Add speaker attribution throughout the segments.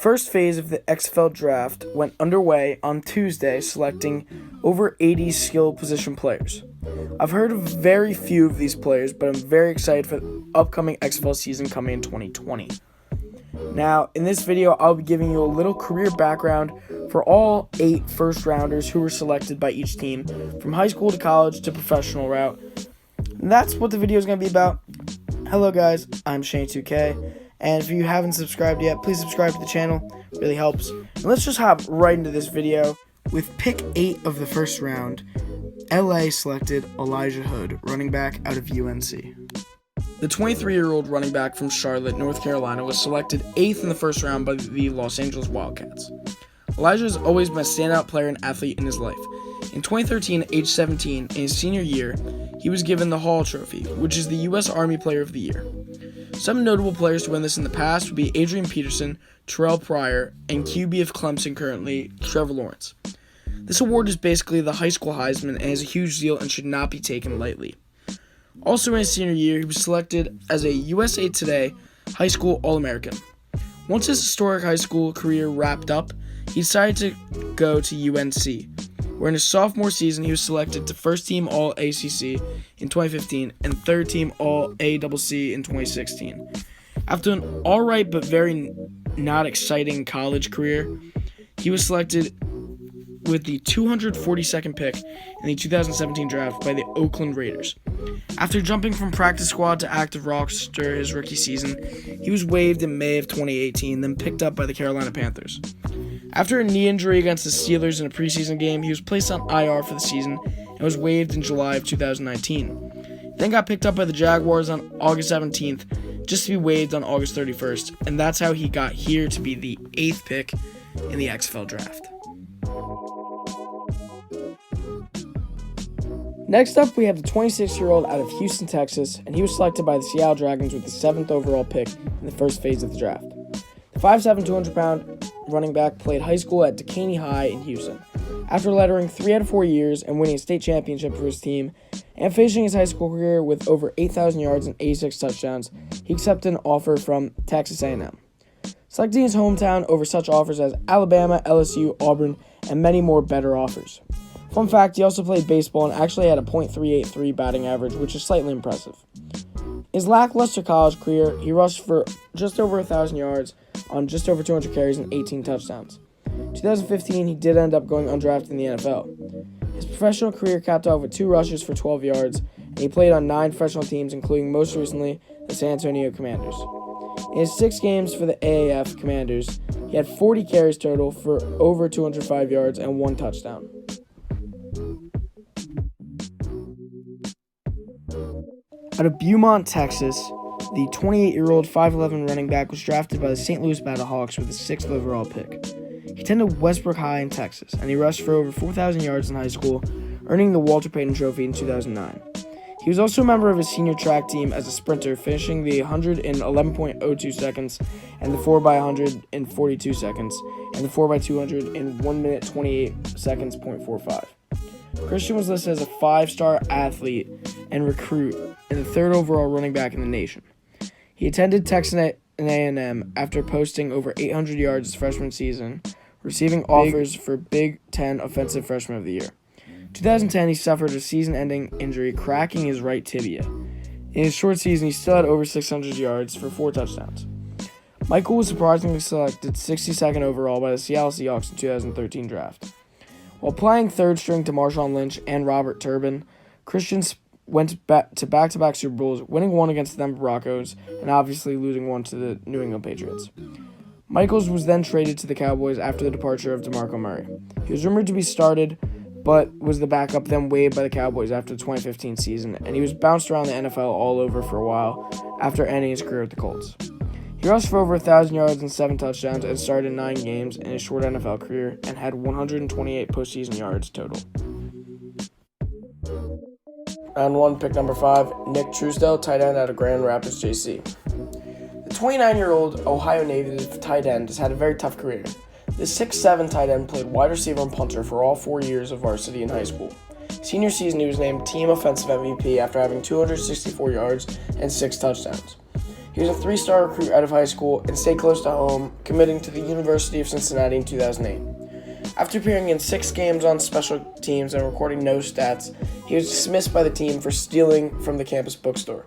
Speaker 1: first phase of the XFL Draft went underway on Tuesday, selecting over 80 skill position players. I've heard of very few of these players, but I'm very excited for the upcoming XFL season coming in 2020. Now, in this video, I'll be giving you a little career background for all 8 first-rounders who were selected by each team, from high school to college to professional route. And that's what the video is going to be about. Hello guys, I'm Shane2K, and if you haven't subscribed yet, please subscribe to the channel. It really helps. And let's just hop right into this video. With pick 8 of the first round, LA selected Elijah Hood, running back out of UNC. The 23-year-old running back from Charlotte, North Carolina, was selected 8th in the first round by the Los Angeles Wildcats. Elijah has always been a standout player and athlete in his life. In 2013, at age 17, in his senior year, he was given the Hall Trophy, which is the U.S. Army Player of the Year. Some notable players to win this in the past would be Adrian Peterson, Terrell Pryor, and QB of Clemson currently, Trevor Lawrence. This award is basically the high school Heisman and is a huge deal and should not be taken lightly. Also in his senior year, he was selected as a USA Today High School All-American. Once his historic high school career wrapped up, he decided to go to UNC, where in his sophomore season he was selected to first-team All-ACC in 2015 and third-team All-ACC in 2016. After an alright but very not exciting college career, he was selected with the 242nd pick in the 2017 draft by the Oakland Raiders. After jumping from practice squad to active roster his rookie season, he was waived in May of 2018, then picked up by the Carolina Panthers. After a knee injury against the Steelers in a preseason game, he was placed on IR for the season and was waived in July of 2019. He then got picked up by the Jaguars on August 17th, just to be waived on August 31st, and that's how he got here to be the 8th pick in the XFL Draft. Next up, we have the 26-year-old out of Houston, Texas, and he was selected by the Seattle Dragons with the 7th overall pick in the first phase of the draft. The 5'7", 200-pound running back played high school at Decaney High in Houston. After lettering 3 out of 4 years and winning a state championship for his team, and finishing his high school career with over 8,000 yards and 86 touchdowns, he accepted an offer from Texas A&M. Selecting his hometown over such offers as Alabama, LSU, Auburn, and many more better offers. Fun fact, he also played baseball and actually had a .383 batting average, which is slightly impressive. In his lackluster college career, he rushed for just over 1,000 yards on just over 200 carries and 18 touchdowns. In 2015, he did end up going undrafted in the NFL. His professional career capped off with 2 rushes for 12 yards, and he played on 9 professional teams, including most recently the San Antonio Commanders. In his 6 games for the AAF Commanders, he had 40 carries total for over 205 yards and 1 touchdown. Out of Beaumont, Texas, the 28-year-old 5'11" running back was drafted by the St. Louis Battlehawks with the 6th overall pick. He attended Westbrook High in Texas, and he rushed for over 4,000 yards in high school, earning the Walter Payton Trophy in 2009. He was also a member of his senior track team as a sprinter, finishing the 100 in 11.02 seconds, and the 4x100 in 42 seconds, and the 4x200 in 1 minute 28 seconds, .45. Christian was listed as a 5-star athlete and recruit and the 3rd overall running back in the nation. He attended Texas A&M after posting over 800 yards his freshman season, receiving offers for Big Ten Offensive Freshman of the Year. In 2010, he suffered a season-ending injury, cracking his right tibia. In his short season, he still had over 600 yards for 4 touchdowns. Michael was surprisingly selected 62nd overall by the Seattle Seahawks in 2013 draft. While playing 3rd string to Marshawn Lynch and Robert Turbin, Christian went to back-to-back Super Bowls, winning one against the Denver Broncos and obviously losing one to the New England Patriots. Michaels was then traded to the Cowboys after the departure of DeMarco Murray. He was rumored to be started, but was the backup, then waived by the Cowboys after the 2015 season, and he was bounced around the NFL all over for a while after ending his career with the Colts. He rushed for over 1,000 yards and 7 touchdowns and started 9 games in his short NFL career and had 128 postseason yards total. Round 1, pick number 5, Nick Truesdell, tight end out of Grand Rapids, JC. The 29-year-old Ohio native tight end has had a very tough career. This 6'7" tight end played wide receiver and punter for all 4 years of varsity in high school. Senior season, he was named Team Offensive MVP after having 264 yards and 6 touchdowns. He was a 3-star recruit out of high school and stayed close to home, committing to the University of Cincinnati in 2008. After appearing in 6 games on special teams and recording no stats, he was dismissed by the team for stealing from the campus bookstore.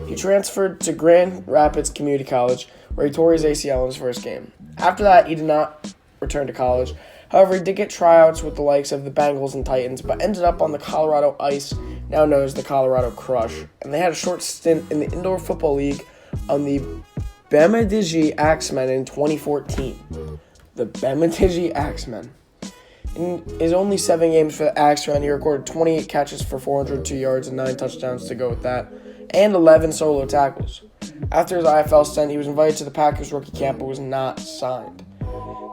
Speaker 1: He transferred to Grand Rapids Community College, where he tore his ACL in his first game. After that, he did not return to college. However, he did get tryouts with the likes of the Bengals and Titans, but ended up on the Colorado Ice, now known as the Colorado Crush, and they had a short stint in the Indoor Football League on the Bemidji Axemen in 2014. The Bemidji Axemen. In his only 7 games for the Axemen, he recorded 28 catches for 402 yards and 9 touchdowns to go with that, and 11 solo tackles. After his IFL stint, he was invited to the Packers rookie camp but was not signed.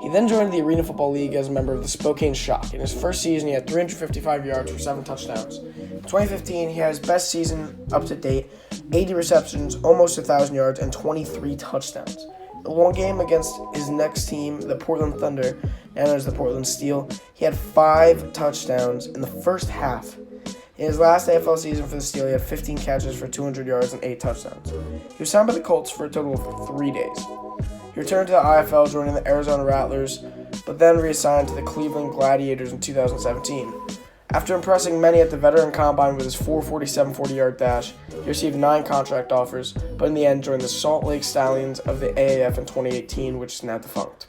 Speaker 1: He then joined the Arena Football League as a member of the Spokane Shock. In his first season, he had 355 yards for 7 touchdowns. In 2015, he had his best season up to date, 80 receptions, almost 1,000 yards, and 23 touchdowns. In one game against his next team, the Portland Thunder, now known as the Portland Steel, he had 5 touchdowns in the first half. In his last AFL season for the Steel, he had 15 catches for 200 yards and 8 touchdowns. He was signed by the Colts for a total of 3 days. He returned to the IFL, joining the Arizona Rattlers, but then reassigned to the Cleveland Gladiators in 2017. After impressing many at the Veteran Combine with his 4.47 40-yard dash, he received 9 contract offers, but in the end joined the Salt Lake Stallions of the AAF in 2018, which is now defunct.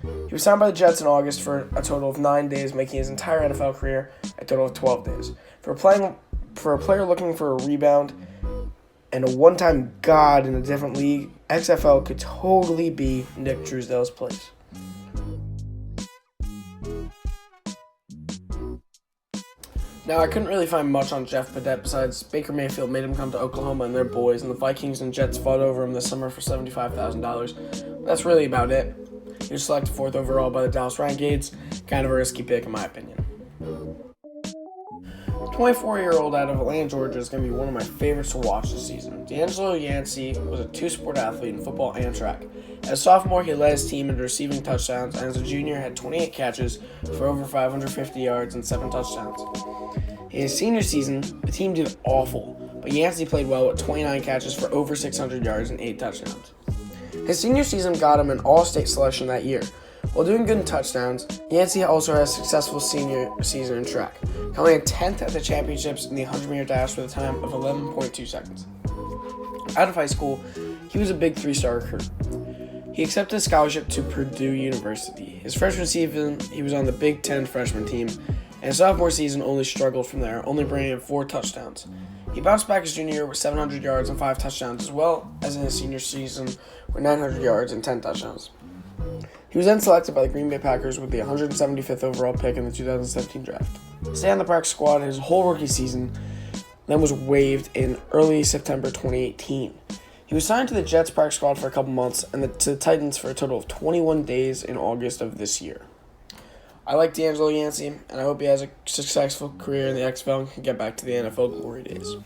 Speaker 1: He was signed by the Jets in August for a total of 9 days, making his entire NFL career a total of 12 days. For a player looking for a rebound and a one-time god in a different league, XFL could totally be Nick Truesdale's place. Now, I couldn't really find much on Jeff Badet besides Baker Mayfield made him come to Oklahoma and their boys, and the Vikings and Jets fought over him this summer for $75,000. That's really about it. He was selected 4th overall by the Dallas Renegades. Kind of a risky pick in my opinion. 24-year-old out of Atlanta, Georgia is going to be one of my favorites to watch this season. DeAngelo Yancey was a 2-sport athlete in football and track. As a sophomore, he led his team in receiving touchdowns, and as a junior, had 28 catches for over 550 yards and 7 touchdowns. In his senior season, the team did awful, but Yancey played well with 29 catches for over 600 yards and 8 touchdowns. His senior season got him an All-State selection that year. While doing good in touchdowns, Yancey also had a successful senior season in track, coming in 10th at the championships in the 100-meter dash with a time of 11.2 seconds. Out of high school, he was a big 3-star recruit. He accepted a scholarship to Purdue University. His freshman season, he was on the Big Ten freshman team, and his sophomore season only struggled from there, only bringing in 4 touchdowns. He bounced back his junior year with 700 yards and 5 touchdowns, as well as in his senior season with 900 yards and 10 touchdowns. He was then selected by the Green Bay Packers with the 175th overall pick in the 2017 draft. He stayed on the practice squad his whole rookie season, then was waived in early September 2018. He was signed to the Jets practice squad for a couple months and to the Titans for a total of 21 days in August of this year. I like DeAngelo Yancey, and I hope he has a successful career in the XFL and can get back to the NFL glory days.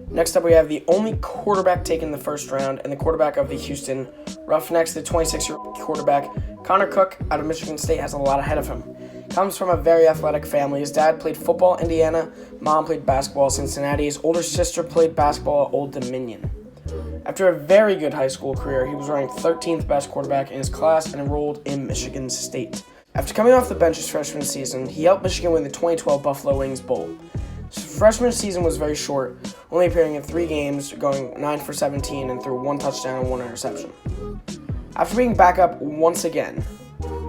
Speaker 1: Next up, we have the only quarterback taken in the first round and the quarterback of the Houston Roughnecks. The 26-year-old quarterback, Connor Cook, out of Michigan State, has a lot ahead of him. Comes from a very athletic family. His dad played football at Indiana, mom played basketball at Cincinnati. His older sister played basketball at Old Dominion. After a very good high school career, he was ranked 13th best quarterback in his class and enrolled in Michigan State. After coming off the bench his freshman season, he helped Michigan win the 2012 Buffalo Wings Bowl. His freshman season was very short, only appearing in 3 games, going 9 for 17 and threw 1 touchdown and 1 interception. After being back up once again,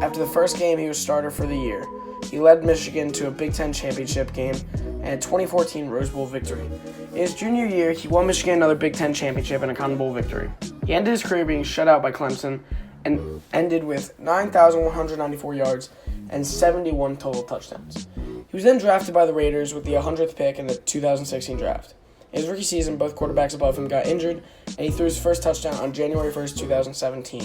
Speaker 1: after the first game he was starter for the year, he led Michigan to a Big Ten championship game and a 2014 Rose Bowl victory. In his junior year, he won Michigan another Big Ten championship and a Cotton Bowl victory. He ended his career being shut out by Clemson and ended with 9,194 yards and 71 total touchdowns. He was then drafted by the Raiders with the 100th pick in the 2016 draft. In his rookie season, both quarterbacks above him got injured, and he threw his first touchdown on January 1st, 2017.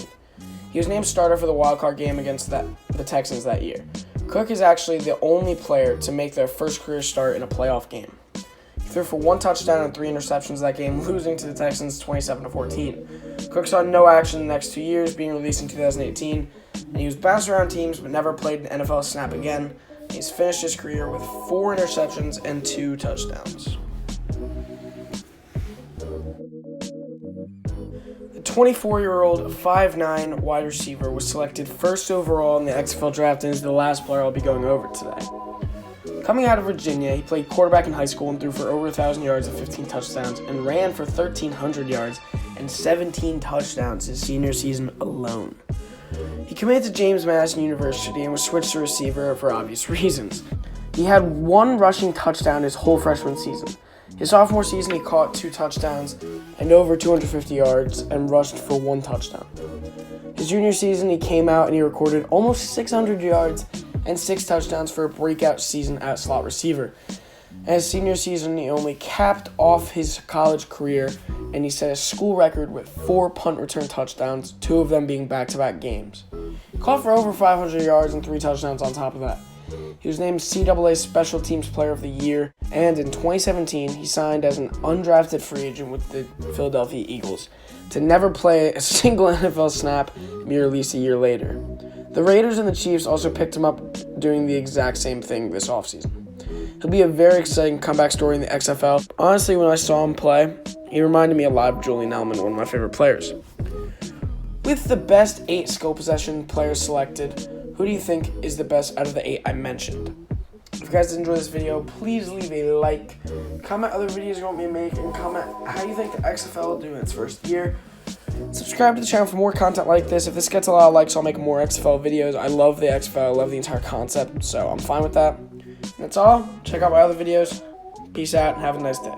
Speaker 1: He was named starter for the wildcard game against the Texans that year. Cook is actually the only player to make their first career start in a playoff game. He threw for 1 touchdown and 3 interceptions that game, losing to the Texans 27-14. Cook saw no action the next 2 years, being released in 2018, and he was bounced around teams but never played an NFL snap again. He's finished his career with 4 interceptions and 2 touchdowns. The 24-year-old 5'9" wide receiver was selected first overall in the XFL Draft and is the last player I'll be going over today. Coming out of Virginia, he played quarterback in high school and threw for over 1,000 yards and 15 touchdowns and ran for 1,300 yards and 17 touchdowns his senior season alone. He committed to James Madison University and was switched to receiver for obvious reasons. He had 1 rushing touchdown his whole freshman season. His sophomore season, he caught 2 touchdowns and over 250 yards and rushed for 1 touchdown. His junior season, he came out and he recorded almost 600 yards and 6 touchdowns for a breakout season at slot receiver. And his senior season, he only capped off his college career and he set a school record with 4 punt return touchdowns, 2 of them being back-to-back games. He caught for over 500 yards and 3 touchdowns on top of that. He was named CAA Special Teams Player of the Year, and in 2017, he signed as an undrafted free agent with the Philadelphia Eagles to never play a single NFL snap and be released a year later. The Raiders and the Chiefs also picked him up doing the exact same thing this offseason. He'll be a very exciting comeback story in the XFL. Honestly, when I saw him play, he reminded me a lot of Julian Edelman, one of my favorite players. With the best 8 skill possession players selected, who do you think is the best out of the 8 I mentioned? If you guys did enjoy this video, please leave a like, comment other videos you want me to make, and comment how you think the XFL will do in its first year. Subscribe to the channel for more content like this. If this gets a lot of likes, I'll make more XFL videos. I love the XFL, I love the entire concept, so I'm fine with that. And that's all. Check out my other videos. Peace out and have a nice day.